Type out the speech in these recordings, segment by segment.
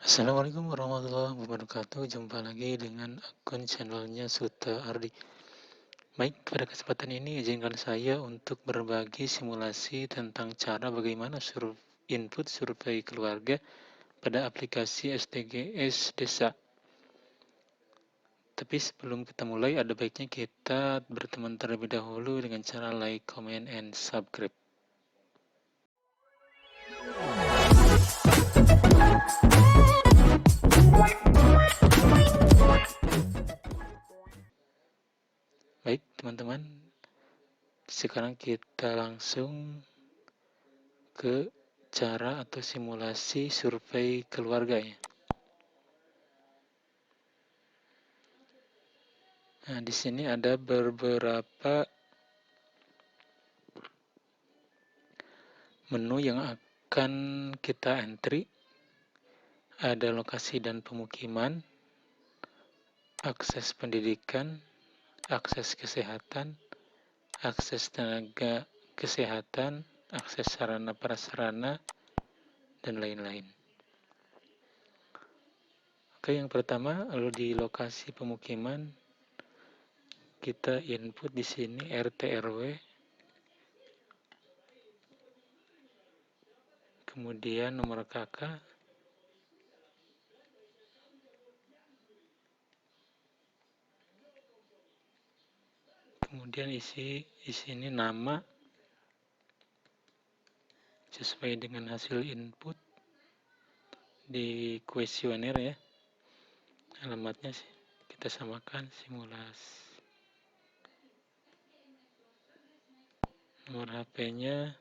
Assalamualaikum warahmatullahi wabarakatuh. Jumpa lagi dengan akun channelnya Suta Ardi. Baik, pada kesempatan ini izinkan saya untuk berbagi simulasi tentang cara bagaimana input survei keluarga pada aplikasi SDGs Desa. Tapi sebelum kita mulai, ada baiknya kita berteman terlebih dahulu dengan cara like, comment, and subscribe. Baik, teman-teman, sekarang kita langsung ke cara atau simulasi survei keluarganya. Nah, di sini ada beberapa menu yang akan kita entry. Ada lokasi dan pemukiman, akses pendidikan, akses kesehatan, akses tenaga kesehatan, akses sarana prasarana, dan lain-lain. Oke, yang pertama, lalu di lokasi pemukiman kita input di sini RT RW, kemudian nomor kakak, kemudian isi di sini nama sesuai dengan hasil input di kuesioner ya. Alamatnya sih kita samakan simulasi. Nomor HP-nya,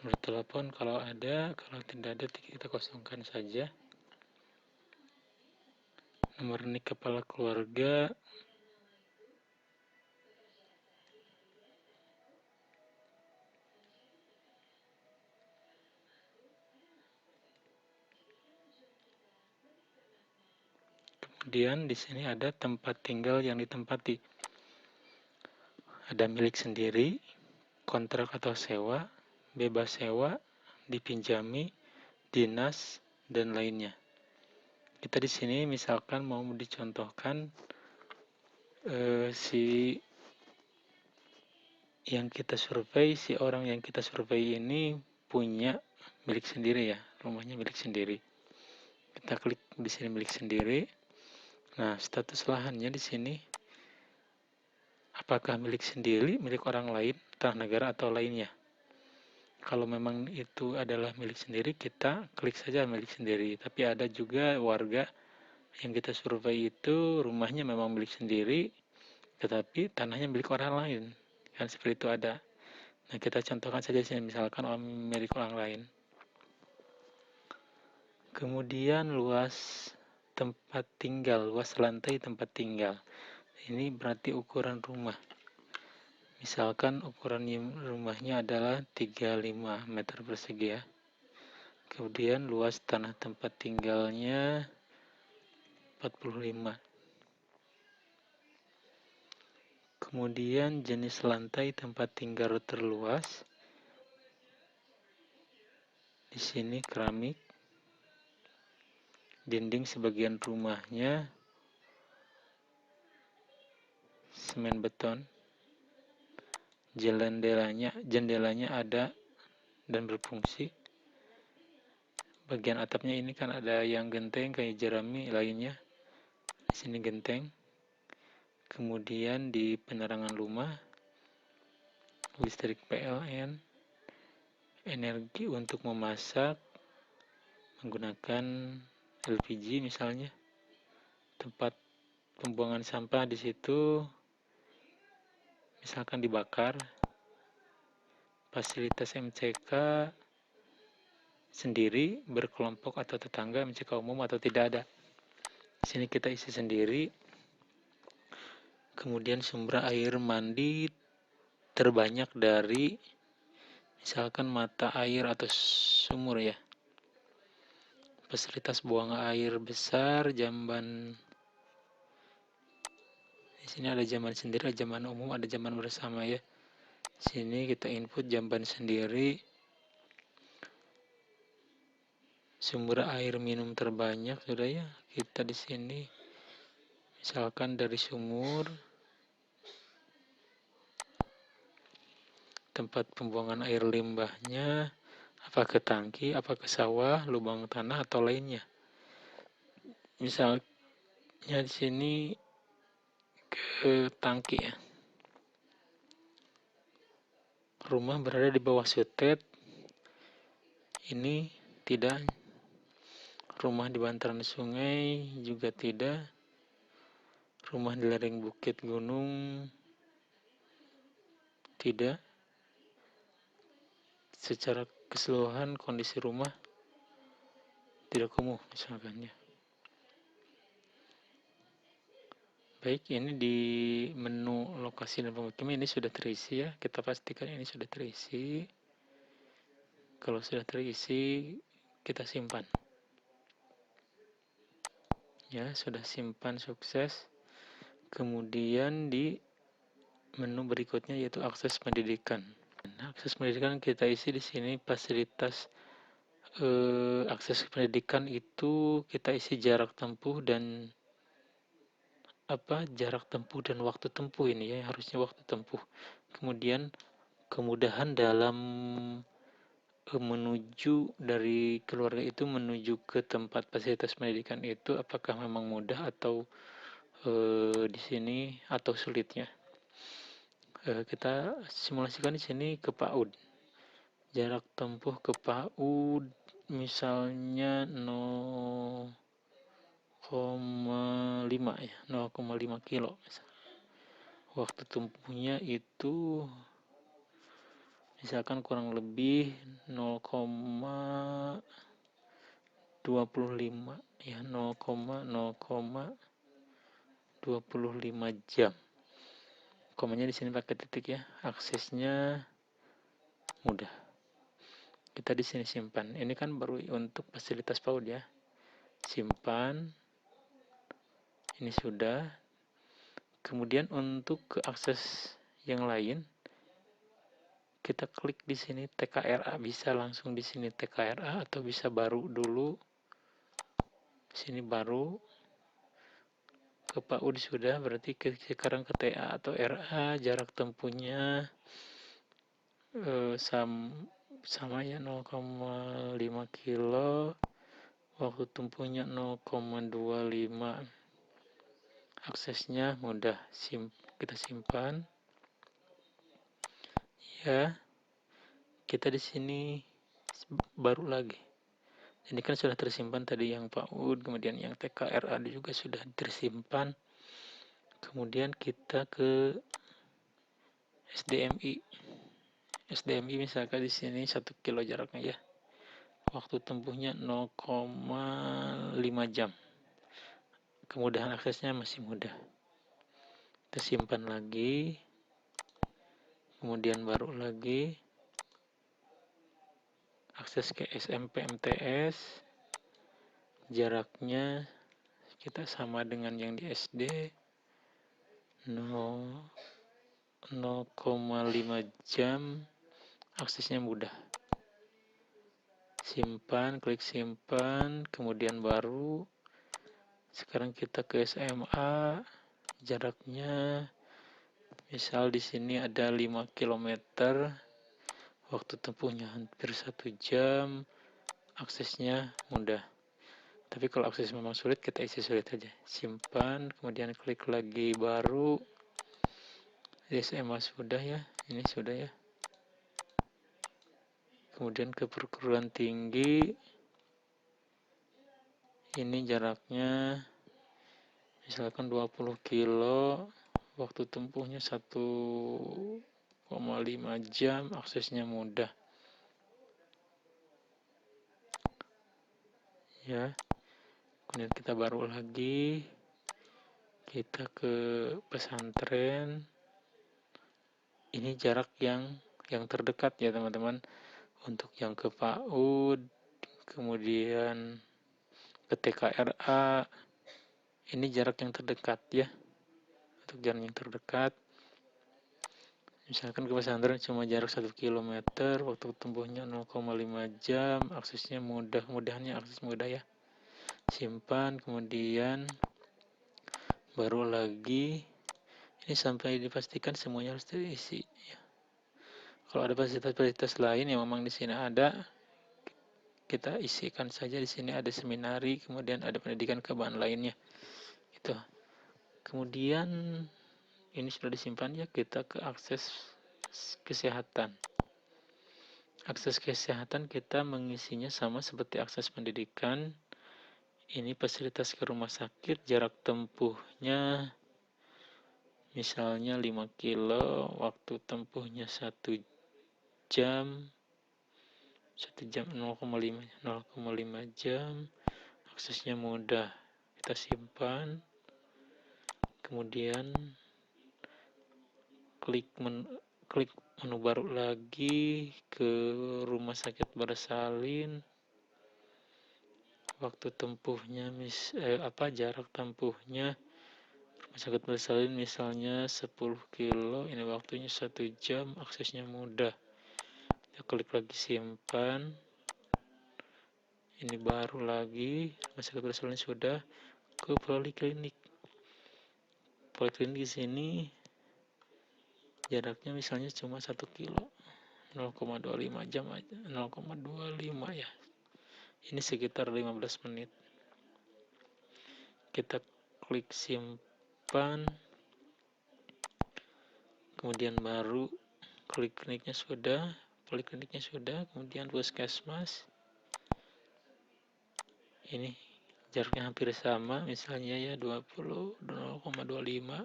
nomor telepon kalau ada, kalau tidak ada kita kosongkan saja. Nomor nik kepala keluarga, kemudian di sini ada tempat tinggal yang ditempati. Ada milik sendiri, kontrak atau sewa, bebas sewa, dipinjami, dinas, dan lainnya. Kita di sini misalkan mau dicontohkan si orang yang kita survei ini punya milik sendiri ya, rumahnya milik sendiri. Kita klik di sini milik sendiri. Nah, status lahannya di sini apakah milik sendiri, milik orang lain, tanah negara atau lainnya. Kalau memang itu adalah milik sendiri, kita klik saja milik sendiri. Tapi ada juga warga yang kita survei itu rumahnya memang milik sendiri, tetapi tanahnya milik orang lain. Kan seperti itu ada. Nah, kita contohkan saja sini, misalkan milik orang lain. Kemudian luas tempat tinggal, luas lantai tempat tinggal. Ini berarti ukuran rumah. Misalkan ukuran rumahnya adalah 35 meter persegi ya. Kemudian luas tanah tempat tinggalnya 45. Kemudian jenis lantai tempat tinggal terluas. Di sini keramik. Dinding sebagian rumahnya semen beton. Jendelanya ada dan berfungsi. Bagian atapnya ini kan ada yang genteng kayak jerami lainnya. Di sini genteng. Kemudian di penerangan rumah, listrik PLN, energi untuk memasak menggunakan LPG misalnya. Tempat pembuangan sampah di situ misalkan dibakar. Fasilitas MCK sendiri, berkelompok atau tetangga, MCK umum atau tidak ada. Di sini kita isi sendiri. Kemudian sumber air mandi terbanyak dari misalkan mata air atau sumur ya. Fasilitas buang air besar, jamban. Di sini ada jamban sendiri, ada jamban umum, ada jamban bersama ya. Sini kita input jamban sendiri. Sumber air minum terbanyak sudah ya. Kita di sini misalkan dari sumur, tempat pembuangan air limbahnya, apa ke tangki, apa ke sawah, lubang tanah atau lainnya. Misalnya di sini ke tangki ya. Rumah berada di bawah sutet. Ini tidak. Rumah di bantaran sungai juga tidak. Rumah di lereng bukit gunung tidak. Secara keseluruhan kondisi rumah tidak kumuh misalkan ya. Baik, ini di menu lokasi dan pemukiman ini sudah terisi ya. Kita pastikan ini sudah terisi. Kalau sudah terisi, kita simpan. Ya, sudah simpan sukses. Kemudian di menu berikutnya yaitu akses pendidikan. Akses pendidikan kita isi di sini fasilitas akses pendidikan itu kita isi jarak tempuh dan jarak tempuh dan waktu tempuh ini ya, harusnya waktu tempuh. Kemudian kemudahan dalam menuju dari keluarga itu menuju ke tempat fasilitas pendidikan itu apakah memang mudah atau di sini atau sulitnya. Kita simulasikan di sini ke PAUD. Jarak tempuh ke PAUD misalnya 0,5 ya, 0,5 kilo. Waktu tempuhnya itu misalkan kurang lebih 0,25 ya, 0,25 jam. Komanya di sini pakai titik ya. Aksesnya mudah. Kita di sini simpan. Ini kan baru untuk fasilitas PAUD ya. Simpan. Ini sudah. Kemudian untuk ke akses yang lain, kita klik di sini TKRA, bisa langsung di sini TKRA atau bisa baru dulu. Sini baru ke PAUD sudah, berarti sekarang ke TA atau RA, jarak tempuhnya sama ya 0,5 kilo, waktu tempuhnya 0,25, aksesnya mudah, kita simpan ya. Kita di sini baru lagi, ini kan sudah tersimpan tadi yang PAUD, kemudian yang TKRA juga sudah tersimpan. Kemudian kita ke SDMI misalkan di sini 1 kilo jaraknya ya. Waktu tempuhnya 0,5 jam. Kemudahan aksesnya masih mudah. Kita simpan lagi. Kemudian baru lagi. Akses ke SMP MTS. Jaraknya kita sama dengan yang di SD. 0,5 jam. Aksesnya mudah. Simpan, klik simpan, kemudian baru. Sekarang kita ke SMA. Jaraknya misal di sini ada 5 km, waktu tempuhnya hampir 1 jam, aksesnya mudah. Tapi kalau akses memang sulit, kita isi sulit aja. Simpan, kemudian klik lagi baru. Di SMA sudah ya, ini sudah ya. Kemudian ke perguruan tinggi, ini jaraknya misalkan 20 kilo, waktu tempuhnya 1,5 jam, aksesnya mudah ya. Kemudian kita baru lagi, kita ke pesantren. Ini jarak yang terdekat ya teman-teman. Untuk yang ke PAUD, kemudian ke TKRA, ini jarak yang terdekat ya. Untuk jarak yang terdekat, Misalkan ke pesantren cuma jarak 1 km, waktu tempuhnya 0,5 jam, aksesnya mudah, mudahannya akses mudah ya. Simpan, kemudian baru lagi ini sampai dipastikan semuanya harus terisi. Kalau ada fasilitas-fasilitas lain yang memang di sini ada, kita isikan saja. Di sini ada seminari, kemudian ada pendidikan kebahan lainnya. Gitu. Kemudian ini sudah disimpan ya, kita ke akses kesehatan. Akses kesehatan kita mengisinya sama seperti akses pendidikan. Ini fasilitas ke rumah sakit, jarak tempuhnya misalnya 5 kilo, waktu tempuhnya 1 jam, 0,5 jam, aksesnya mudah. Kita simpan, kemudian klik menu baru lagi ke rumah sakit Barasalin. Waktu tempuhnya jarak tempuhnya rumah sakit Barasalin misalnya 10 kilo, ini waktunya 1 jam, aksesnya mudah. Kita klik lagi simpan. Ini baru lagi rumah sakit Barasalin sudah ke poliklinik. Poliklinik di sini jaraknya misalnya cuma 1 kilo, 0,25 jam aja, 0,25 ya. Ini sekitar 15 menit. Kita klik simpan, kemudian baru polikliniknya sudah, kemudian puskesmas. Ini jaraknya hampir sama, misalnya ya 0,25,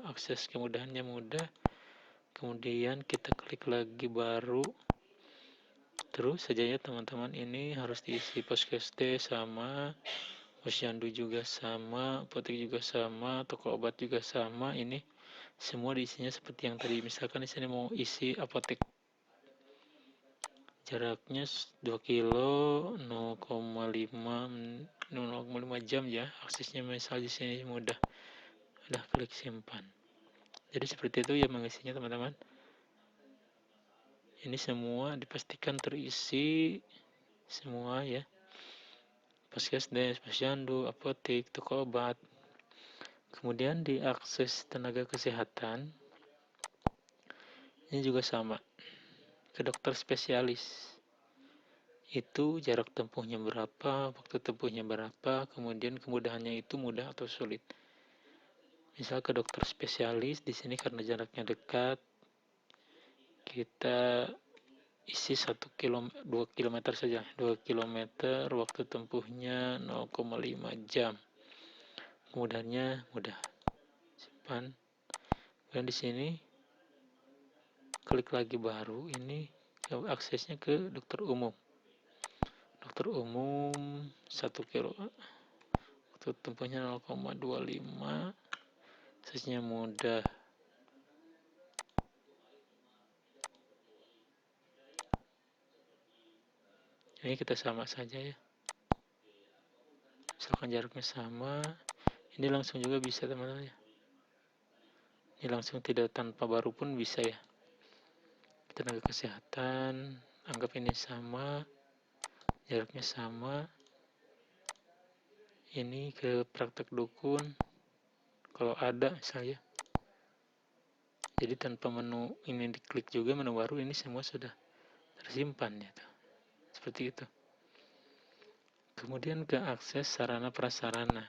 akses kemudahannya mudah. Kemudian kita klik lagi baru. Terus saja ya teman-teman, ini harus diisi poskesde sama, posyandu juga sama, apotek juga sama, toko obat juga sama. Ini semua diisinya seperti yang tadi. Misalkan di sini mau isi apotek, jaraknya 2 kilo, 0,5 jam ya. Aksesnya misal di sini mudah. Udah klik simpan. Jadi seperti itu ya mengisinya teman-teman. Ini semua dipastikan terisi semua ya. Puskesdes, posyandu, apotek, toko obat. Kemudian di akses tenaga kesehatan ini juga sama. Ke dokter spesialis. Itu jarak tempuhnya berapa, waktu tempuhnya berapa, kemudian kemudahannya itu mudah atau sulit. Misal ke dokter spesialis di sini karena jaraknya dekat, kita isi 2 km saja, 2 km, waktu tempuhnya 0,5 jam. Kemudahannya mudah. Simpan. Dan di sini klik lagi baru, ini aksesnya ke dokter umum. Dokter umum 1 kilo, waktu tempuhnya 0,25, aksesnya mudah. Ini kita sama saja ya, misalkan jaraknya sama, ini langsung juga bisa teman-teman ya. Ini langsung tidak tanpa baru pun bisa ya. Tenaga kesehatan, anggap ini sama, jaraknya sama. Ini ke praktek dukun, kalau ada misalnya. Jadi tanpa menu ini diklik juga, menu baru ini semua sudah tersimpan ya. Seperti itu. Kemudian ke akses sarana prasarana.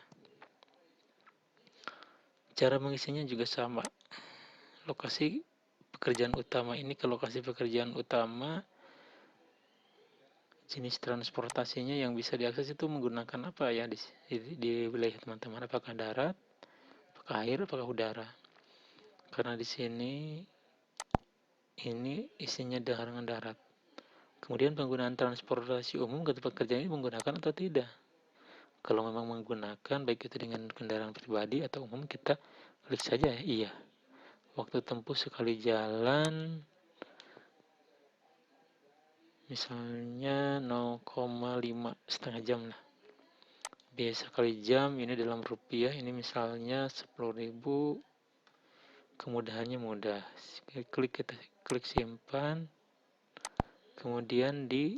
Cara mengisinya juga sama. Lokasi pekerjaan utama ini ke lokasi pekerjaan utama, jenis transportasinya yang bisa diakses itu menggunakan apa ya di wilayah teman-teman, apakah darat, apakah air, apakah udara. Karena di sini ini isinya dengan darat. Kemudian penggunaan transportasi umum ke tempat kerja ini menggunakan atau tidak. Kalau memang menggunakan, baik itu dengan kendaraan pribadi atau umum, kita klik saja ya, iya. Waktu tempuh sekali jalan misalnya 0,5, setengah jam lah. Biasa kali jam ini dalam rupiah, ini misalnya 10.000, Kemudahannya mudah. Kita klik simpan, kemudian di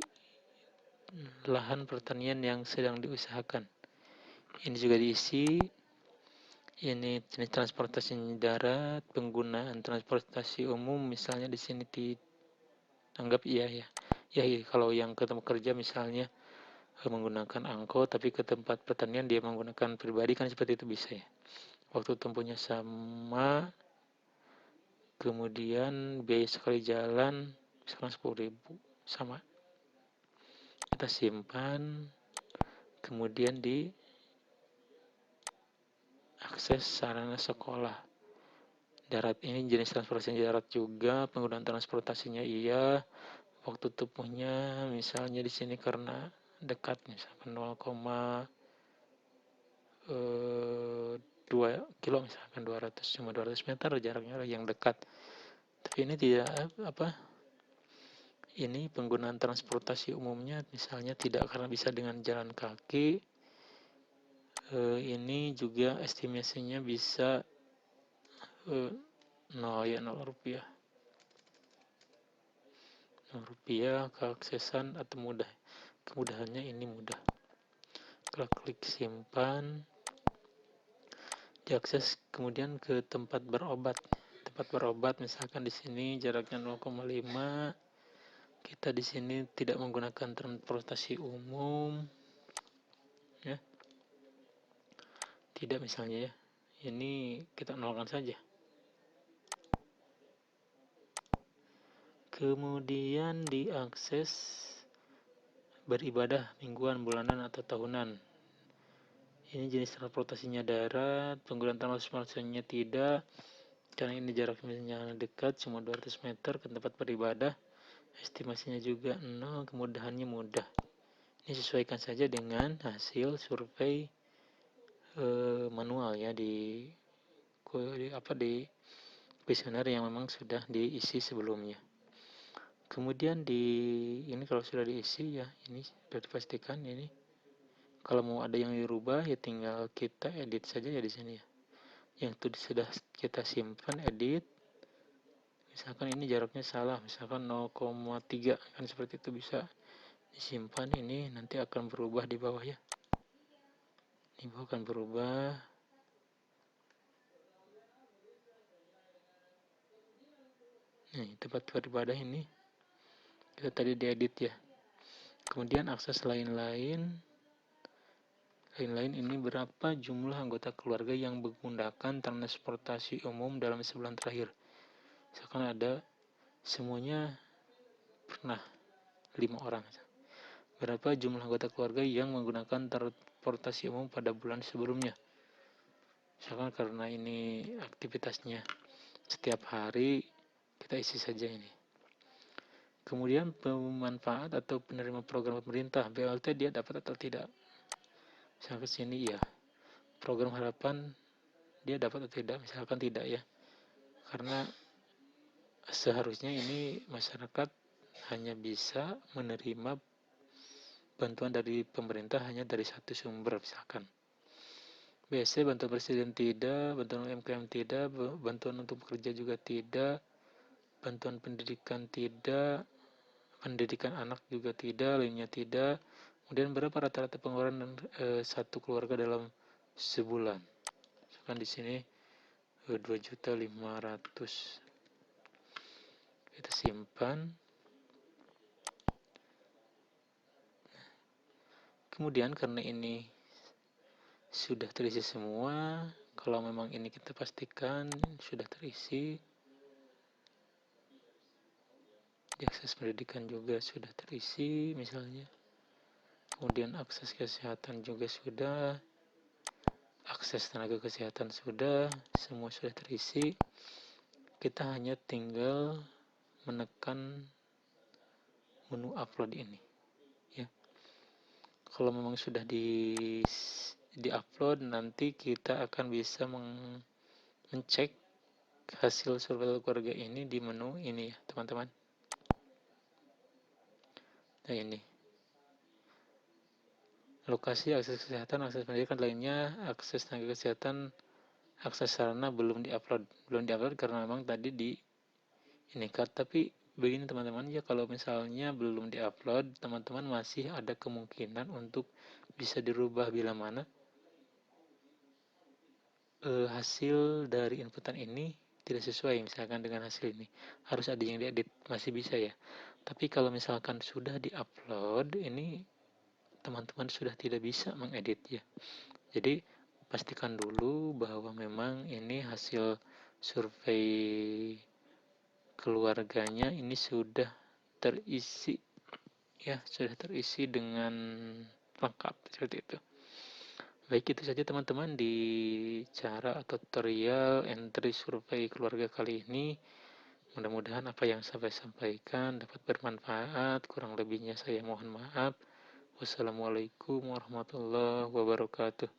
lahan pertanian yang sedang diusahakan. Ini juga diisi. Ini jenis transportasi darat, penggunaan transportasi umum, misalnya di sini dianggap iya. Kalau yang ke tempat kerja misalnya menggunakan angkot, tapi ke tempat pertanian dia menggunakan pribadi, kan seperti itu bisa ya. Waktu tempuhnya sama, kemudian biaya sekali jalan misalkan 10.000, sama. Kita simpan, kemudian di akses sarana sekolah darat. Ini jenis transportasi darat juga, penggunaan transportasinya iya. Waktu tempuhnya misalnya di sini karena dekat, misalkan 0,2 kilo, misalkan 200 meter jaraknya yang dekat. Tapi ini tidak ini penggunaan transportasi umumnya misalnya tidak, karena bisa dengan jalan kaki. Ini juga estimasinya bisa 0 rupiah. 0 rupiah, keaksesan atau mudah. Kemudahannya ini mudah. Kalau klik simpan, diakses kemudian ke tempat berobat. Tempat berobat misalkan di sini jaraknya 0,5. Kita di sini tidak menggunakan transportasi umum, ya. Tidak misalnya ya. Ini kita nolkan saja. Kemudian diakses beribadah mingguan, bulanan, atau tahunan. Ini jenis transportasinya darat, penggunaan transportasinya tidak, karena ini jaraknya dekat, cuma 200 meter ke tempat beribadah. Estimasinya juga 0, kemudahannya mudah. Ini sesuaikan saja dengan hasil survei manual ya di kuesioner yang memang sudah diisi sebelumnya. Kemudian ini kalau sudah diisi ya, ini sudah dipastikan ini. Kalau mau ada yang dirubah ya tinggal kita edit saja ya di sini ya. Yang itu sudah kita simpan, edit. Misalkan ini jaraknya salah, misalkan 0,3, kan seperti itu bisa disimpan. Ini nanti akan berubah di bawah ya. Di bawah akan berubah. Nih, tempat beribadah ini kita tadi diedit ya. Kemudian akses lain-lain ini berapa jumlah anggota keluarga yang menggunakan transportasi umum dalam sebulan terakhir. Misalkan ada semuanya pernah 5 orang. Berapa jumlah anggota keluarga yang menggunakan transportasi umum pada bulan sebelumnya. Misalkan karena ini aktivitasnya setiap hari, kita isi saja ini. Kemudian pemanfaat atau penerima program pemerintah, BLT dia dapat atau tidak. Misalkan ke sini ya, program harapan dia dapat atau tidak, misalkan tidak ya. Karena seharusnya ini masyarakat hanya bisa menerima bantuan dari pemerintah hanya dari satu sumber, misalkan BSC, bantuan presiden tidak, bantuan UMKM tidak, bantuan untuk bekerja juga tidak, bantuan pendidikan tidak, pendidikan anak juga tidak, lainnya tidak. Kemudian berapa rata-rata pengeluaran satu keluarga dalam sebulan. Misalkan di sini 2.500.000. Kita simpan. Kemudian karena ini sudah terisi semua, kalau memang ini kita pastikan sudah terisi, akses pendidikan juga sudah terisi misalnya, kemudian akses kesehatan juga sudah, akses tenaga kesehatan sudah, semua sudah terisi. Kita hanya tinggal menekan menu upload ini ya. Kalau memang sudah di upload, nanti kita akan bisa mencek hasil survei keluarga ini di menu ini ya teman-teman. Nah ini lokasi, akses kesehatan, akses pendidikan lainnya, akses tenaga kesehatan akses sarana belum diupload karena memang tadi di ini kan. Tapi begini teman-teman ya, kalau misalnya belum diupload, teman-teman masih ada kemungkinan untuk bisa dirubah bila mana hasil dari inputan ini tidak sesuai misalkan dengan hasil ini, harus ada yang diedit, masih bisa ya. Tapi kalau misalkan sudah diupload ini, teman-teman sudah tidak bisa mengedit ya. Jadi pastikan dulu bahwa memang ini hasil survei keluarganya ini sudah terisi ya, sudah terisi dengan lengkap seperti itu. Baik, itu saja teman-teman di cara atau tutorial entry survei keluarga kali ini. Mudah-mudahan apa yang saya sampaikan dapat bermanfaat. Kurang lebihnya saya mohon maaf. Wassalamualaikum warahmatullahi wabarakatuh.